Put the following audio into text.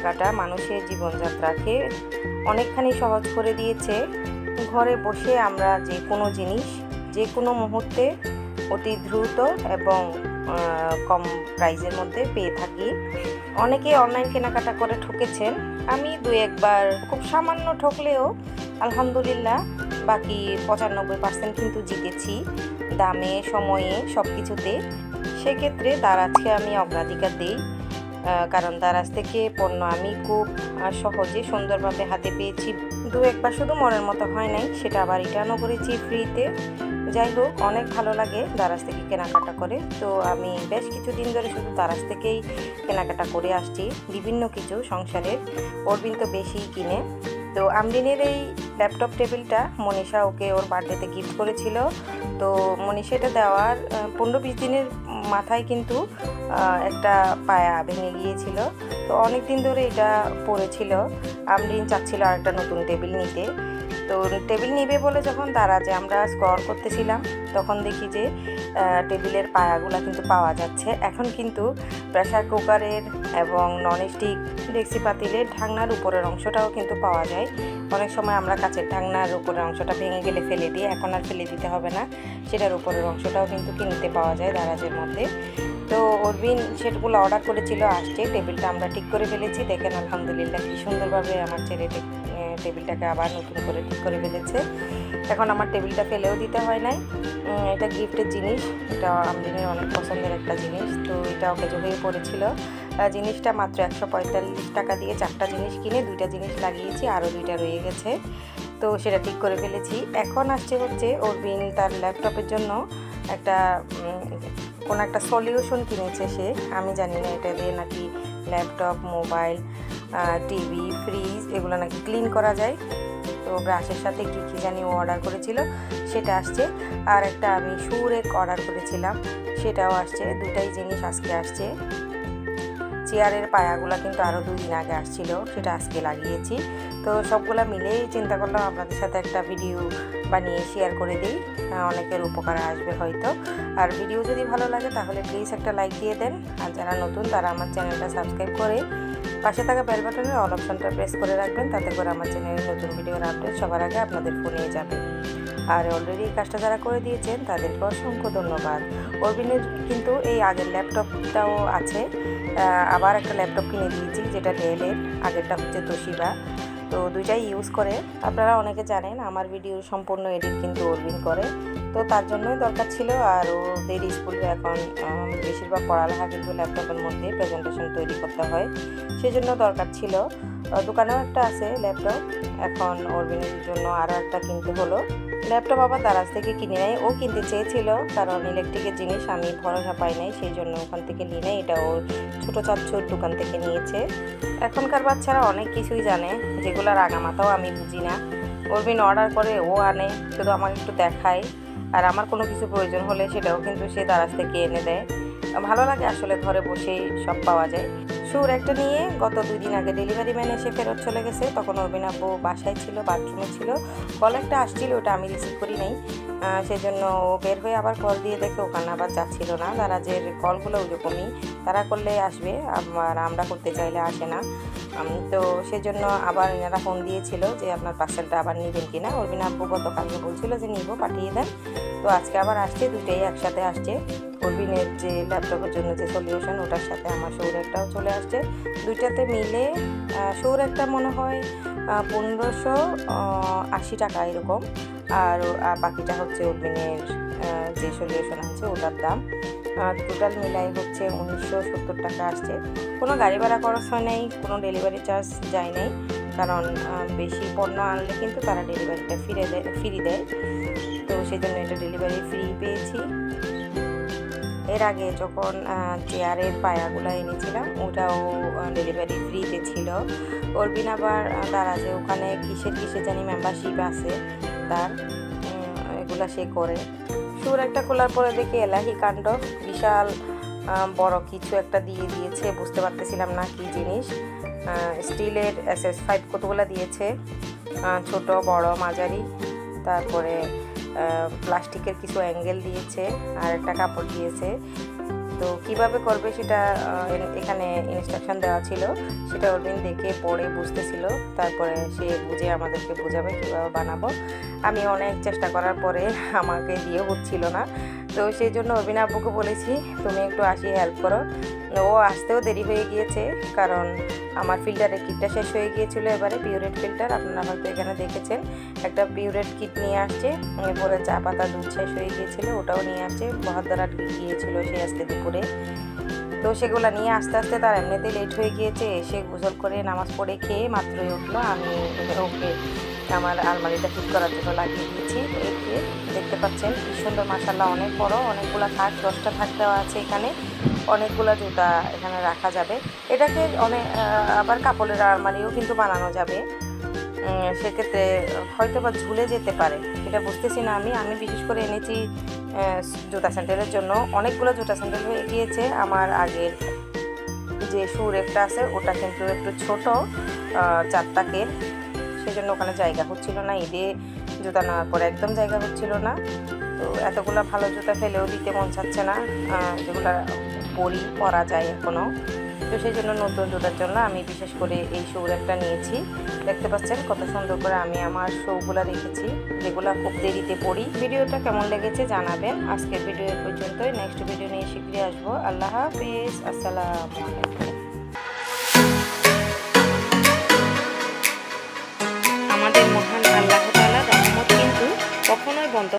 কেনাকাটা মানুষের জীবনযাত্রাকে অনেকখানি সহজ করে দিয়েছে। ঘরে বসে আমরা যে কোনো জিনিস যে কোনো মুহূর্তে অতি দ্রুত এবং কম প্রাইসের মধ্যে পেয়ে থাকি। অনেকে অনলাইন কেনাকাটা করে ঠকেছেন, আমি 2-1 বার খুব সামান্য ঠকলেও আলহামদুলিল্লাহ বাকি 95% কিন্তু জিতেছি দামে, সময়ে, সব কিছুতে। সেক্ষেত্রে দারাজকে আমি অগ্রাধিকার দিই, কারণ দারাজ থেকে পণ্য আমি খুব সহজে সুন্দরভাবে হাতে পেয়েছি। 2-1 বার শুধু মনের মতো হয় নাই, সেটা আবার রিটার্নও করেছি ফ্রিতে। যাই হোক, অনেক ভালো লাগে দারাজ থেকে কেনাকাটা করে। তো আমি বেশ কিছুদিন ধরে শুধু দারাজ থেকেই কেনাকাটা করে আসছি বিভিন্ন কিছু সংসারের। অরবিন তো বেশি কিনে। তো আমরিনের এই ল্যাপটপ টেবিলটা মনীষা ওকে ওর বার্থডেতে গিফট করেছিল। তো মনীষা এটা দেওয়ার 15-20 দিনের মাথায় কিন্তু একটা পায়া ভেঙে গিয়েছিল। তো অনেক দিন ধরে এটা পড়েছিল। আমরিন চাচ্ছিল আরেকটা নতুন টেবিল নিতে। তো টেবিল নিবে বলে যখন দারাজে আমরা স্ক্রল করতেছিলাম, তখন দেখি যে টেবিলের পায়াগুলো কিন্তু পাওয়া যাচ্ছে। এখন কিন্তু প্রেসার কুকারের এবং ননস্টিক ডেক্সি পাতিলের ঢাকনার উপরের অংশটাও কিন্তু পাওয়া যায়। অনেক সময় আমরা কাচের ঢাকনার উপরের অংশটা ভেঙে গেলে ফেলে দিই, এখন আর ফেলে দিতে হবে না, সেটার উপরের অংশটাও কিন্তু কিনতে পাওয়া যায় দারাজের মধ্যে। তো অরবিন সেটগুলো অর্ডার করেছিল, আসছে। টেবিলটা আমরা ঠিক করে ফেলেছি। দেখেন আলহামদুলিল্লাহ কি সুন্দরভাবে আমার ছেলে টেবিলটাকে আবার নতুন করে ঠিক করে ফেলেছে। এখন আমার টেবিলটা ফেলেও দিতে হয় নাই। এটা গিফটের জিনিস, এটা আমরিনের অনেক পছন্দের একটা জিনিস। তো এটা ওকে হয়ে পড়েছিল। জিনিসটা মাত্র 145 টাকা দিয়ে 4টা জিনিস কিনে 2টা জিনিস লাগিয়েছি, আরও 2টা রয়ে গেছে। তো সেটা ঠিক করে ফেলেছি। এখন আসছে হচ্ছে অরবিন তার ল্যাপটপের জন্য কোনো একটা সলিউশন কিনেছে সে। আমি জানি না এটা দিয়ে নাকি ল্যাপটপ, মোবাইল, টিভি, ফ্রিজ এগুলো নাকি ক্লিন করা যায়। তো ব্রাশের সাথে কী জানি ও অর্ডার করেছিল, সেটা আসছে। আর একটা আমি সুরেক অর্ডার করেছিলাম, সেটাও আসছে। 2টাই জিনিস আজকে আসছে। চেয়ারের পায়াগুলো কিন্তু আরও 2 দিন আগে আসছিল, সেটা আজকে লাগিয়েছি। তো সবগুলো মিলেই চিন্তা করলাম আপনাদের সাথে একটা ভিডিও বানিয়ে শেয়ার করে দিই, অনেকের উপকারে আসবে হয়তো। আর ভিডিও যদি ভালো লাগে তাহলে প্লিজ একটা লাইক দিয়ে দেন। আর যারা নতুন তারা আমার চ্যানেলটা সাবস্ক্রাইব করে পাশে থাকা বেল বাটনের অল অপশনটা প্রেস করে রাখবেন, তাতে করে আমার চ্যানেলের নতুন ভিডিওর আপডেট সবার আগে আপনাদের ফোনে যাবে। আর অলরেডি এই কাজটা যারা করে দিয়েছেন তাদেরকে অসংখ্য ধন্যবাদ। অরবিনের কিন্তু এই আগের ল্যাপটপটাও আছে, আবার একটা ল্যাপটপ কিনে দিয়েছি যেটা ডেলের, আগেরটা হচ্ছে তোশিবা। তো 2টাই ইউজ করে। আপনারা অনেকে জানেন আমার ভিডিও সম্পূর্ণ এডিট কিন্তু অরবিন করে। তো তার জন্যই দরকার ছিল। আর ওদের স্কুলে এখন বেশিরভাগ পড়ালেখা কিন্তু ল্যাপটপের মধ্যে প্রেজেন্টেশন তৈরি করতে হয়, সেজন্য দরকার ছিল। দোকানেও একটা আছে ল্যাপটপ, এখন অরবিনের জন্য আরও একটা কিনতে হলো। ল্যাপটপ আবার দারাজ থেকে কিনে নেয়, ও কিনতে চেয়েছিল, কারণ ইলেকট্রিকের জিনিস আমি ভরসা পাই নাই, সেই জন্য ওখান থেকে নিয়ে নেয়। এটা ওর ছোটো চাচ্ছুর দোকান থেকে নিয়েছে। এখনকার বাচ্চারা অনেক কিছুই জানে, যেগুলোর আগামাতাও আমি বুঝি না। অরবিন অর্ডার করে, ও আনে, শুধু আমাকে একটু দেখায়। আর আমার কোনো কিছু প্রয়োজন হলে সেটাও কিন্তু সে দারাজ থেকে এনে দেয়। ভালো লাগে আসলে, ঘরে বসেই সব পাওয়া যায়। সুর একটা নিয়ে গত 2 দিন আগে ডেলিভারি ম্যান এসে ফেরত চলে গেছে। তখন অরবিন আব্বু বাসায় ছিল, বাথরুমে ছিল। কল একটা আসছিল, ওটা আমি রিসিভ করি নাই, সেজন্য ও বের হয়ে আবার কল দিয়ে দেখে ওখানে আবার যাচ্ছিল না। দারাজের কলগুলো ওইরকমই, তারা করলে আসবে, আর আমরা করতে চাইলে আসে না। তো সেজন্য আবার এনারা ফোন দিয়েছিল যে আপনার পার্সেলটা আবার নেবেন কিনা। অরবিন আব্বু গতকালকে বলছিল যে নিব, পাঠিয়ে দেন। তো আজকে আবার আসছে, 2টাই একসাথে আসছে। অরবিনের যে ল্যাপটপের জন্য যে সলিউশন, ওটার সাথে আমার সৌর একটাও চলে আসছে। 2টাতে মিলে সৌর একটা মনে হয় 1580 টাকা এরকম, আর বাকিটা হচ্ছে অরবিনের যে সলিউশন আছে ওটার দাম। টোটাল মিলাই হচ্ছে 1970 টাকা আসছে। কোনো গাড়ি ভাড়া খরচ হয় নাই, কোনো ডেলিভারি চার্জ যায় নাই, কারণ বেশি পণ্য আনলে কিন্তু তারা ডেলিভারিটা ফ্রি দেয়। তো সেই জন্য এটা ডেলিভারি ফ্রি পেয়েছি। এর আগে যখন চেয়ারের পায়াগুলো এনেছিলাম, ওটাও ডেলিভারি ফ্রিতে ছিল। অরবিন আবার দারাজে ওখানে কিসের জানি মেম্বারশিপ আছে তার, এগুলা সে করে। সুর একটা খোলার পরে দেখি এলাহি কাণ্ড, বিশাল বড় কিছু একটা দিয়ে দিয়েছে, বুঝতে পারতেছিলাম না কি জিনিস। স্টিলের SS5 কতগুলো দিয়েছে, ছোট, বড়, মাঝারি। তারপরে প্লাস্টিকের কিছু অ্যাঙ্গেল দিয়েছে, আর একটা কাপড় দিয়েছে। তো কিভাবে করবে সেটা এখানে ইনস্ট্রাকশন দেওয়া ছিল, সেটা অরবিন দেখে পড়ে বুঝতেছিল, তারপরে সে বুঝে আমাদেরকে বোঝাবে কীভাবে বানাবো। আমি অনেক চেষ্টা করার পরে আমাকে দিয়ে হচ্ছিল না, তো সেই জন্য অরবিন আব্বুকে বলেছি তুমি একটু আসি হেল্প করো। ও আসতেও দেরি হয়ে গিয়েছে, কারণ আমার ফিল্টারের কিটটা শেষ হয়ে গিয়েছিল। এবারে পিউরেট ফিল্টার আপনারা হয়তো এখানে দেখেছেন, একটা পিউরেট কিট নিয়ে আসছে, এরপরে চা পাতা দুধ শেষ হয়ে গিয়েছিলো ওটাও নিয়ে আসছে, বহদ্দারা গিয়েছিল সে আজকে দুপুরে। তো সেগুলো নিয়ে আস্তে আস্তে তার এমনিতেই লেট হয়ে গিয়েছে, এসে গোসল করে নামাজ পড়ে খেয়ে মাত্রই উঠলো। আমি ওকে আমার আলমারিটা ঠিক করার জন্য লাগিয়ে দিয়েছি। দেখতে পাচ্ছেন কি সুন্দর, মাশাআল্লাহ অনেক বড়, অনেকগুলো থাক, 10টা থাক দেওয়া আছে এখানে, অনেকগুলো জুতা এখানে রাখা যাবে। এটাকে আবার কাপড়ের আলমারিও কিন্তু বানানো যাবে, সেক্ষেত্রে হয়তো বা ঝুলে যেতে পারে, এটা বুঝতেছি না। আমি বিশেষ করে এনেছি জুতা স্যান্ডেলের জন্য। অনেকগুলো জুতা স্যান্ডেল হয়ে গিয়েছে। আমার আগের যে শুর একটা আছে ওটা কিন্তু একটু ছোট, 4 তাকের, সেজন্য ওখানে জায়গা হচ্ছিল না। ঈদে জুতা নেওয়ার পরে একদম জায়গা হচ্ছিল না, তো এতগুলো ভালো জুতা ফেলেও দিতে মন চাচ্ছে না, যেগুলো পরা যায় এখনও। তো সেই জন্য নতুন জুতার জন্য আমি বিশেষ করে এই শৌর একটা নিয়েছি। দেখতে পাচ্ছেন কত সুন্দর করে আমি আমার শৌগুলো রেখেছি, যেগুলো খুব দেরিতে পরি। ভিডিওটা কেমন লেগেছে জানাবেন। আজকের ভিডিও পর্যন্তই, নেক্সট ভিডিও নিয়ে শীঘ্রই আসবো। আল্লাহ হাফিজ, আসসালামু আলাইকুম। আমাদের মহান আল্লাহ তাআলার রহমত কিন্তু কখনোই বন্ধ